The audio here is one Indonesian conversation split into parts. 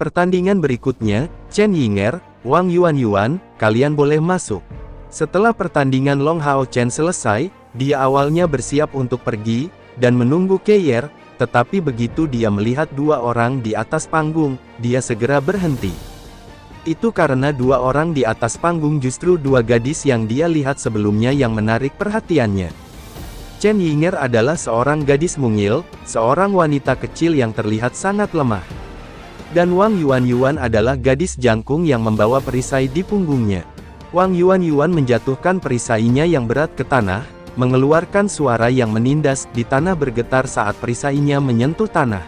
Pertandingan berikutnya, Chen Yinger, Wang Yuanyuan, kalian boleh masuk. Setelah pertandingan Long Hao Chen selesai, dia awalnya bersiap untuk pergi, dan menunggu Keyer, tetapi begitu dia melihat dua orang di atas panggung, dia segera berhenti. Itu karena dua orang di atas panggung justru dua gadis yang dia lihat sebelumnya yang menarik perhatiannya. Chen Yinger adalah seorang gadis mungil, seorang wanita kecil yang terlihat sangat lemah. Dan Wang Yuanyuan adalah gadis jangkung yang membawa perisai di punggungnya. Wang Yuanyuan menjatuhkan perisainya yang berat ke tanah, mengeluarkan suara yang menindas, di tanah bergetar saat perisainya menyentuh tanah.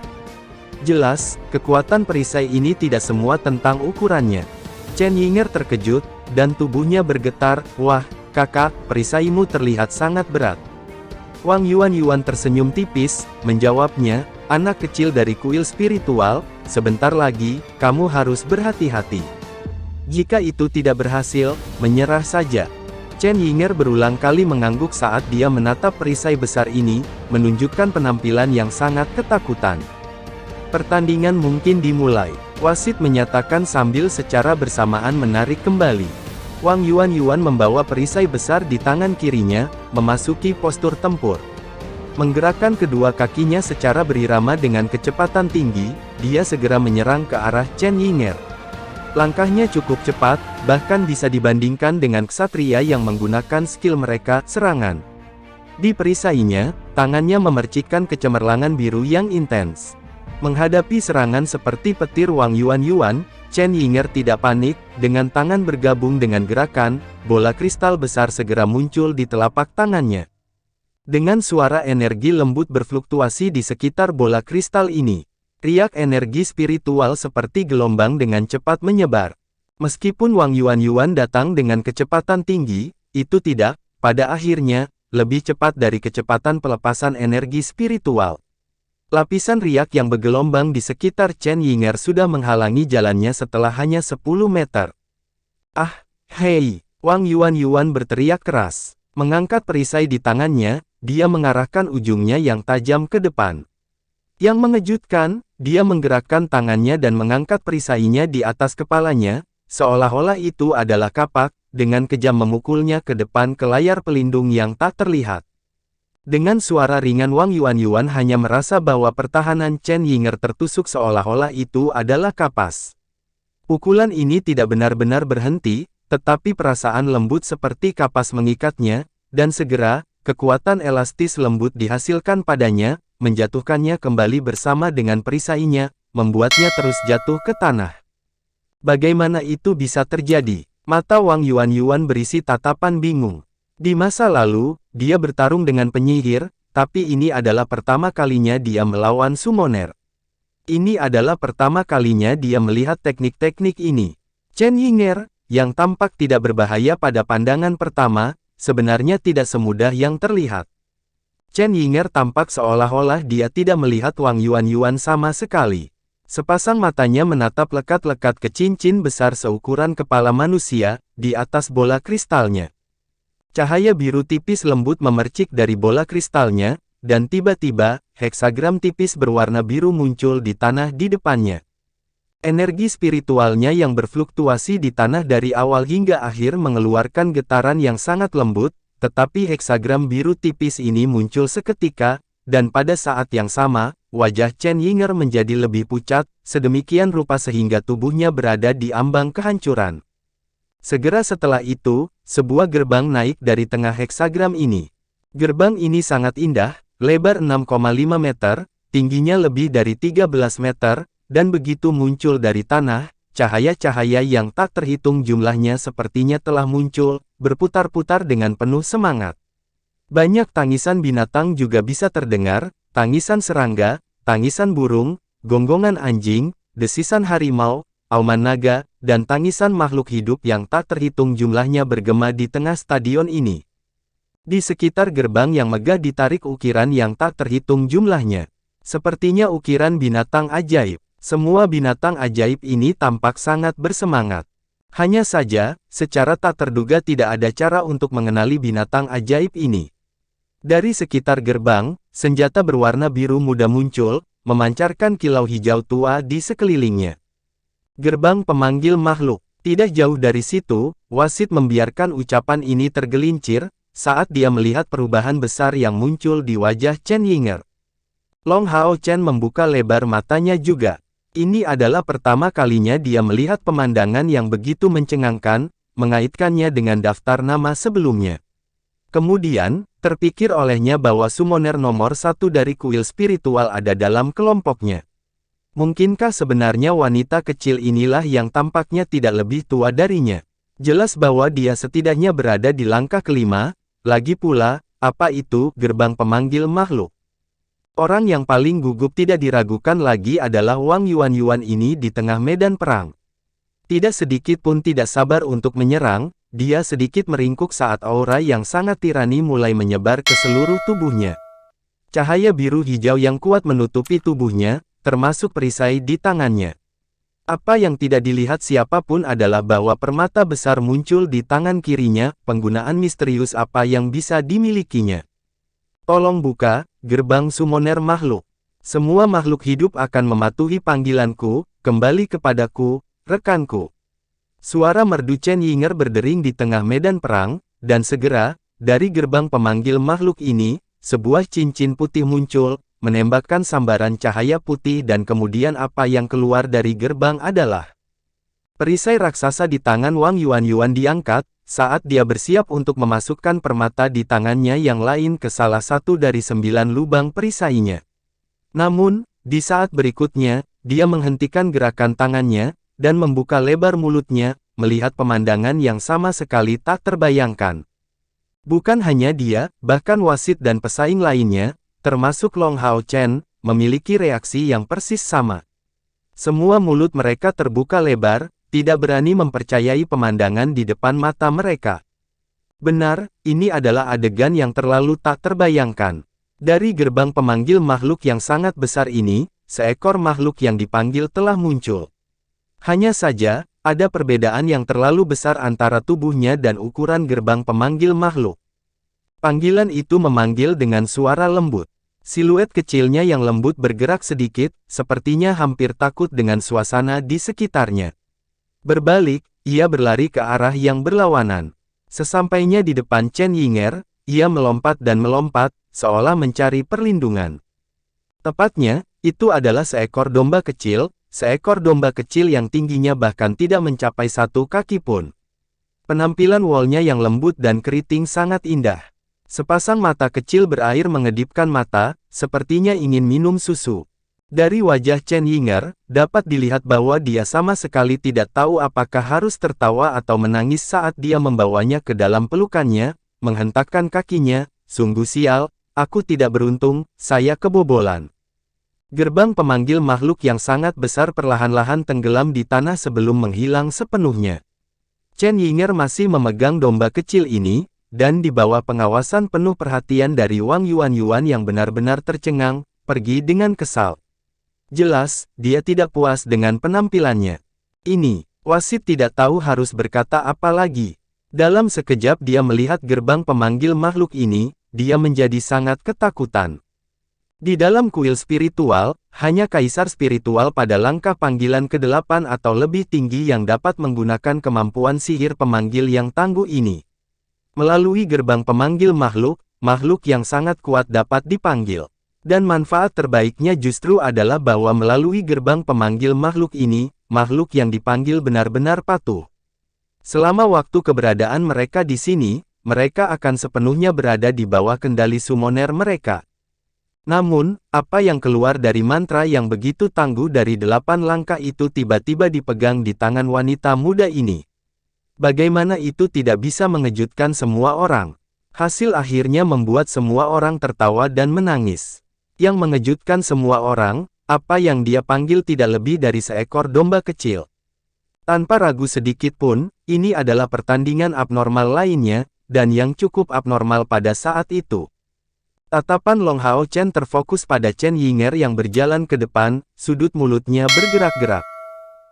Jelas, kekuatan perisai ini tidak semua tentang ukurannya. Chen Yinger terkejut, dan tubuhnya bergetar. Wah, kakak, perisaimu terlihat sangat berat. Wang Yuanyuan tersenyum tipis, menjawabnya, anak kecil dari kuil spiritual, sebentar lagi, kamu harus berhati-hati. Jika itu tidak berhasil, menyerah saja. Chen Yinger berulang kali mengangguk saat dia menatap perisai besar ini, menunjukkan penampilan yang sangat ketakutan. Pertandingan mungkin dimulai. Wasit menyatakan sambil secara bersamaan menarik kembali. Wang Yuanyuan membawa perisai besar di tangan kirinya, memasuki postur tempur. Menggerakkan kedua kakinya secara berirama dengan kecepatan tinggi, dia segera menyerang ke arah Chen Yinger. Langkahnya cukup cepat, bahkan bisa dibandingkan dengan ksatria yang menggunakan skill mereka, serangan. Di perisainya, tangannya memercikkan kecemerlangan biru yang intens. Menghadapi serangan seperti petir Wang Yuanyuan, Chen Yinger tidak panik, dengan tangan bergabung dengan gerakan, bola kristal besar segera muncul di telapak tangannya. Dengan suara energi lembut berfluktuasi di sekitar bola kristal ini, riak energi spiritual seperti gelombang dengan cepat menyebar. Meskipun Wang Yuanyuan datang dengan kecepatan tinggi, itu tidak, pada akhirnya, lebih cepat dari kecepatan pelepasan energi spiritual. Lapisan riak yang bergelombang di sekitar Chen Yinger sudah menghalangi jalannya setelah hanya 10 meter. Ah, hei! Wang Yuanyuan berteriak keras. Mengangkat perisai di tangannya, dia mengarahkan ujungnya yang tajam ke depan. Yang mengejutkan, dia menggerakkan tangannya dan mengangkat perisainya di atas kepalanya, seolah-olah itu adalah kapak, dengan kejam memukulnya ke depan ke layar pelindung yang tak terlihat. Dengan suara ringan Wang Yuanyuan hanya merasa bahwa pertahanan Chen Yinger tertusuk seolah-olah itu adalah kapas. Pukulan ini tidak benar-benar berhenti, tetapi perasaan lembut seperti kapas mengikatnya, dan segera, kekuatan elastis lembut dihasilkan padanya, menjatuhkannya kembali bersama dengan perisainya, membuatnya terus jatuh ke tanah. Bagaimana itu bisa terjadi? Mata Wang Yuanyuan berisi tatapan bingung. Di masa lalu, dia bertarung dengan penyihir, tapi ini adalah pertama kalinya dia melawan summoner. Ini adalah pertama kalinya dia melihat teknik-teknik ini. Chen Yinger, yang tampak tidak berbahaya pada pandangan pertama, sebenarnya tidak semudah yang terlihat. Chen Yinger tampak seolah-olah dia tidak melihat Wang Yuanyuan sama sekali. Sepasang matanya menatap lekat-lekat ke cincin besar seukuran kepala manusia, di atas bola kristalnya. Cahaya biru tipis lembut memercik dari bola kristalnya, dan tiba-tiba, heksagram tipis berwarna biru muncul di tanah di depannya. Energi spiritualnya yang berfluktuasi di tanah dari awal hingga akhir mengeluarkan getaran yang sangat lembut, tetapi heksagram biru tipis ini muncul seketika, dan pada saat yang sama, wajah Chen Yinger menjadi lebih pucat, sedemikian rupa sehingga tubuhnya berada di ambang kehancuran. Segera setelah itu, sebuah gerbang naik dari tengah heksagram ini. Gerbang ini sangat indah, lebar 6,5 meter, tingginya lebih dari 13 meter, dan begitu muncul dari tanah, cahaya-cahaya yang tak terhitung jumlahnya sepertinya telah muncul, berputar-putar dengan penuh semangat. Banyak tangisan binatang juga bisa terdengar, tangisan serangga, tangisan burung, gonggongan anjing, desisan harimau, auman naga, dan tangisan makhluk hidup yang tak terhitung jumlahnya bergema di tengah stadion ini. Di sekitar gerbang yang megah ditarik ukiran yang tak terhitung jumlahnya. Sepertinya ukiran binatang ajaib. Semua binatang ajaib ini tampak sangat bersemangat. Hanya saja, secara tak terduga tidak ada cara untuk mengenali binatang ajaib ini. Dari sekitar gerbang, senjata berwarna biru muda muncul, memancarkan kilau hijau tua di sekelilingnya. Gerbang pemanggil makhluk. Tidak jauh dari situ, wasit membiarkan ucapan ini tergelincir, saat dia melihat perubahan besar yang muncul di wajah Chen Yinger. Long Hao Chen membuka lebar matanya juga. Ini adalah pertama kalinya dia melihat pemandangan yang begitu mencengangkan, mengaitkannya dengan daftar nama sebelumnya. Kemudian, terpikir olehnya bahwa summoner nomor 1 dari kuil spiritual ada dalam kelompoknya. Mungkinkah sebenarnya wanita kecil inilah yang tampaknya tidak lebih tua darinya? Jelas bahwa dia setidaknya berada di langkah kelima, lagi pula, apa itu gerbang pemanggil makhluk? Orang yang paling gugup tidak diragukan lagi adalah Wang Yuanyuan ini di tengah medan perang. Tidak sedikit pun tidak sabar untuk menyerang, dia sedikit meringkuk saat aura yang sangat tirani mulai menyebar ke seluruh tubuhnya. Cahaya biru hijau yang kuat menutupi tubuhnya, termasuk perisai di tangannya. Apa yang tidak dilihat siapapun adalah bahwa permata besar muncul di tangan kirinya, penggunaan misterius apa yang bisa dimilikinya. Tolong buka, gerbang summoner makhluk. Semua makhluk hidup akan mematuhi panggilanku, kembali kepadaku, rekanku. Suara merdu Chen Yinger berdering di tengah medan perang, dan segera, dari gerbang pemanggil makhluk ini, sebuah cincin putih muncul, menembakkan sambaran cahaya putih dan kemudian apa yang keluar dari gerbang adalah perisai raksasa di tangan Wang Yuanyuan diangkat, saat dia bersiap untuk memasukkan permata di tangannya yang lain ke salah satu dari 9 lubang perisainya. Namun, di saat berikutnya, dia menghentikan gerakan tangannya, dan membuka lebar mulutnya, melihat pemandangan yang sama sekali tak terbayangkan. Bukan hanya dia, bahkan wasit dan pesaing lainnya, termasuk Long Hao Chen, memiliki reaksi yang persis sama. Semua mulut mereka terbuka lebar, tidak berani mempercayai pemandangan di depan mata mereka. Benar, ini adalah adegan yang terlalu tak terbayangkan. Dari gerbang pemanggil makhluk yang sangat besar ini, seekor makhluk yang dipanggil telah muncul. Hanya saja, ada perbedaan yang terlalu besar antara tubuhnya dan ukuran gerbang pemanggil makhluk. Panggilan itu memanggil dengan suara lembut. Siluet kecilnya yang lembut bergerak sedikit, sepertinya hampir takut dengan suasana di sekitarnya. Berbalik, ia berlari ke arah yang berlawanan. Sesampainya di depan Chen Yinger, ia melompat dan melompat, seolah mencari perlindungan. Tepatnya, itu adalah seekor domba kecil yang tingginya bahkan tidak mencapai 1 kaki pun. Penampilan wol-nya yang lembut dan keriting sangat indah. Sepasang mata kecil berair mengedipkan mata, sepertinya ingin minum susu. Dari wajah Chen Yinger, dapat dilihat bahwa dia sama sekali tidak tahu apakah harus tertawa atau menangis saat dia membawanya ke dalam pelukannya, menghentakkan kakinya, sungguh sial, aku tidak beruntung, saya kebobolan. Gerbang pemanggil makhluk yang sangat besar perlahan-lahan tenggelam di tanah sebelum menghilang sepenuhnya. Chen Yinger masih memegang domba kecil ini, dan di bawah pengawasan penuh perhatian dari Wang Yuanyuan yang benar-benar tercengang, pergi dengan kesal. Jelas, dia tidak puas dengan penampilannya. Ini, wasit tidak tahu harus berkata apa lagi. Dalam sekejap dia melihat gerbang pemanggil makhluk ini, dia menjadi sangat ketakutan. Di dalam kuil spiritual, hanya kaisar spiritual pada langkah panggilan ke-8 atau lebih tinggi yang dapat menggunakan kemampuan sihir pemanggil yang tangguh ini. Melalui gerbang pemanggil makhluk, makhluk yang sangat kuat dapat dipanggil. Dan manfaat terbaiknya justru adalah bahwa melalui gerbang pemanggil makhluk ini, makhluk yang dipanggil benar-benar patuh. Selama waktu keberadaan mereka di sini, mereka akan sepenuhnya berada di bawah kendali summoner mereka. Namun, apa yang keluar dari mantra yang begitu tangguh dari 8 langkah itu tiba-tiba dipegang di tangan wanita muda ini. Bagaimana itu tidak bisa mengejutkan semua orang? Hasil akhirnya membuat semua orang tertawa dan menangis. Yang mengejutkan semua orang, apa yang dia panggil tidak lebih dari seekor domba kecil. Tanpa ragu sedikit pun, ini adalah pertandingan abnormal lainnya, dan yang cukup abnormal pada saat itu. Tatapan Long Hao Chen terfokus pada Chen Yinger yang berjalan ke depan, sudut mulutnya bergerak-gerak.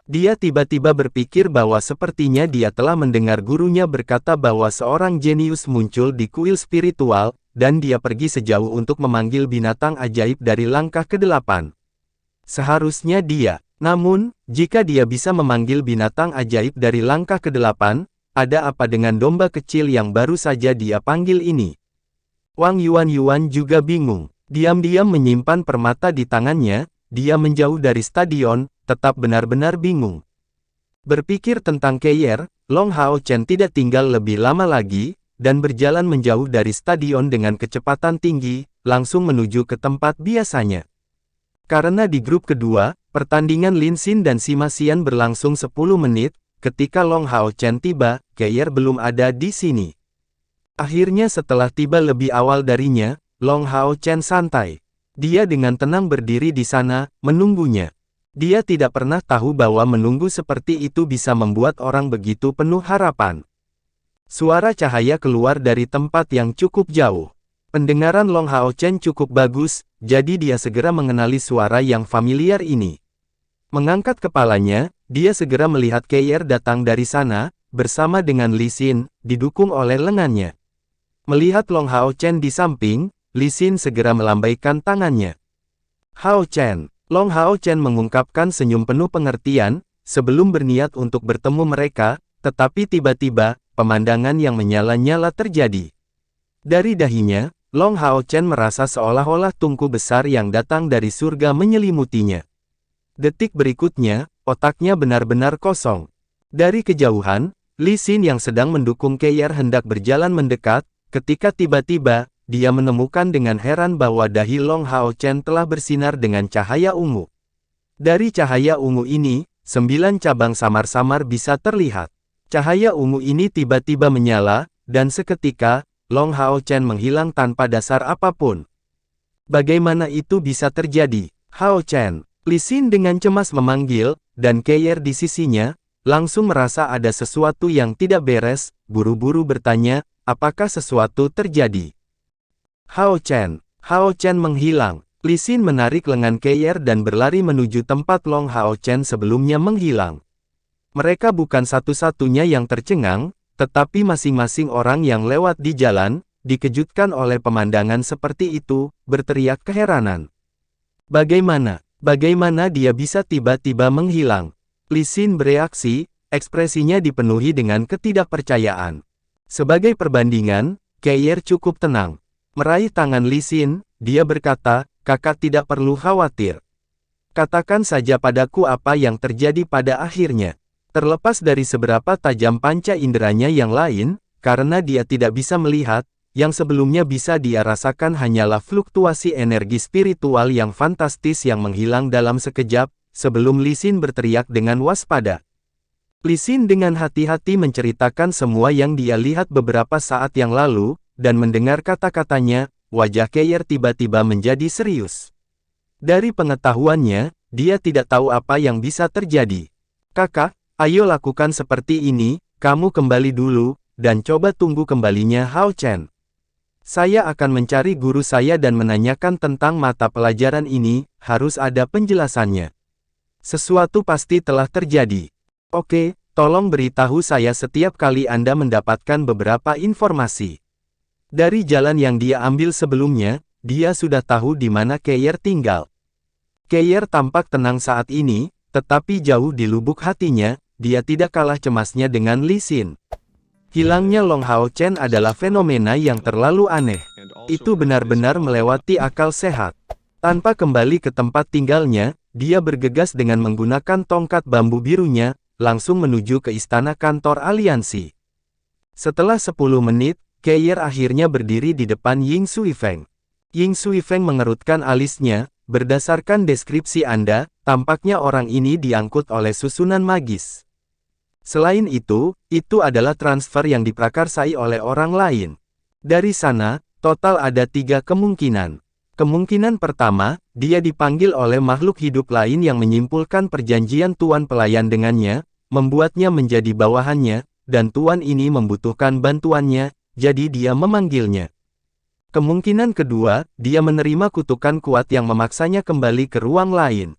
Dia tiba-tiba berpikir bahwa sepertinya dia telah mendengar gurunya berkata bahwa seorang jenius muncul di kuil spiritual, dan dia pergi sejauh untuk memanggil binatang ajaib dari langkah ke-8. Seharusnya dia Namun, jika dia bisa memanggil binatang ajaib dari langkah ke-8, ada apa dengan domba kecil yang baru saja dia panggil ini? Wang Yuanyuan juga bingung. Diam-diam menyimpan permata di tangannya, dia menjauh dari stadion, tetap benar-benar bingung. Berpikir tentang Keyer, Long Hao Chen tidak tinggal lebih lama lagi, dan berjalan menjauh dari stadion dengan kecepatan tinggi, langsung menuju ke tempat biasanya. Karena di grup kedua, pertandingan Lin Xin dan Sima Xian berlangsung 10 menit, ketika Long Hao Chen tiba, Keyer belum ada di sini. Akhirnya setelah tiba lebih awal darinya, Long Hao Chen santai. Dia dengan tenang berdiri di sana, menunggunya. Dia tidak pernah tahu bahwa menunggu seperti itu bisa membuat orang begitu penuh harapan. Suara cahaya keluar dari tempat yang cukup jauh. Pendengaran Long Hao Chen cukup bagus, jadi dia segera mengenali suara yang familiar ini. Mengangkat kepalanya, dia segera melihat Keyer datang dari sana, bersama dengan Li Xin, didukung oleh lengannya. Melihat Long Hao Chen di samping, Li Xin segera melambaikan tangannya. Hao Chen. Long Hao Chen mengungkapkan senyum penuh pengertian, sebelum berniat untuk bertemu mereka, tetapi tiba-tiba, pemandangan yang menyala-nyala terjadi. Dari dahinya, Long Hao Chen merasa seolah-olah tungku besar yang datang dari surga menyelimutinya. Detik berikutnya, otaknya benar-benar kosong. Dari kejauhan, Li Xin yang sedang mendukung Keyer hendak berjalan mendekat, ketika tiba-tiba, dia menemukan dengan heran bahwa dahi Long Hao Chen telah bersinar dengan cahaya ungu. Dari cahaya ungu ini, 9 cabang samar-samar bisa terlihat. Cahaya ungu ini tiba-tiba menyala, dan seketika, Long Hao Chen menghilang tanpa dasar apapun. Bagaimana itu bisa terjadi? Hao Chen. Li Xin dengan cemas memanggil, dan Keyer di sisinya, langsung merasa ada sesuatu yang tidak beres, buru-buru bertanya, apakah sesuatu terjadi? Hao Chen. Hao Chen menghilang. Li Xin menarik lengan Keyer dan berlari menuju tempat Long Hao Chen sebelumnya menghilang. Mereka bukan satu-satunya yang tercengang, tetapi masing-masing orang yang lewat di jalan, dikejutkan oleh pemandangan seperti itu, berteriak keheranan. Bagaimana dia bisa tiba-tiba menghilang? Li Xin bereaksi, ekspresinya dipenuhi dengan ketidakpercayaan. Sebagai perbandingan, Keyer cukup tenang. Meraih tangan Li Xin, dia berkata, kakak tidak perlu khawatir. Katakan saja padaku apa yang terjadi pada akhirnya. Terlepas dari seberapa tajam panca inderanya yang lain, karena dia tidak bisa melihat, yang sebelumnya bisa dia rasakan hanyalah fluktuasi energi spiritual yang fantastis yang menghilang dalam sekejap, sebelum Li Xin berteriak dengan waspada. Li Xin dengan hati-hati menceritakan semua yang dia lihat beberapa saat yang lalu, dan mendengar kata-katanya, wajah Keyer tiba-tiba menjadi serius. Dari pengetahuannya, dia tidak tahu apa yang bisa terjadi. Kakak, ayo lakukan seperti ini, kamu kembali dulu, dan coba tunggu kembalinya Hao Chen. Saya akan mencari guru saya dan menanyakan tentang mata pelajaran ini, harus ada penjelasannya. Sesuatu pasti telah terjadi. Oke, tolong beritahu saya setiap kali Anda mendapatkan beberapa informasi. Dari jalan yang dia ambil sebelumnya, dia sudah tahu di mana Keyer tinggal. Keyer tampak tenang saat ini, tetapi jauh di lubuk hatinya, dia tidak kalah cemasnya dengan Li Xin. Hilangnya Long Hao Chen adalah fenomena yang terlalu aneh. Itu benar-benar melewati akal sehat. Tanpa kembali ke tempat tinggalnya, dia bergegas dengan menggunakan tongkat bambu birunya, langsung menuju ke istana kantor aliansi. Setelah 10 menit, Keyer akhirnya berdiri di depan Ying Suifeng. Ying Suifeng mengerutkan alisnya, berdasarkan deskripsi Anda, tampaknya orang ini diangkut oleh susunan magis. Selain itu adalah transfer yang diprakarsai oleh orang lain. Dari sana, total ada 3 kemungkinan. Kemungkinan pertama, dia dipanggil oleh makhluk hidup lain yang menyimpulkan perjanjian tuan pelayan dengannya, membuatnya menjadi bawahannya, dan tuan ini membutuhkan bantuannya, jadi dia memanggilnya. Kemungkinan kedua, dia menerima kutukan kuat yang memaksanya kembali ke ruang lain.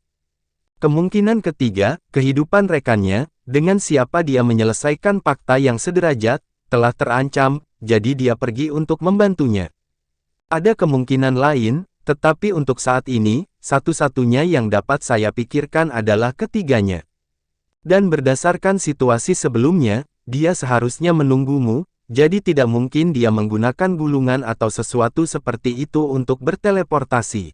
Kemungkinan ketiga, kehidupan rekannya, dengan siapa dia menyelesaikan fakta yang sederajat, telah terancam, jadi dia pergi untuk membantunya. Ada kemungkinan lain, Tetapi untuk saat ini, satu-satunya yang dapat saya pikirkan adalah ketiganya. Dan berdasarkan situasi sebelumnya, dia seharusnya menunggumu, jadi tidak mungkin dia menggunakan gulungan atau sesuatu seperti itu untuk berteleportasi.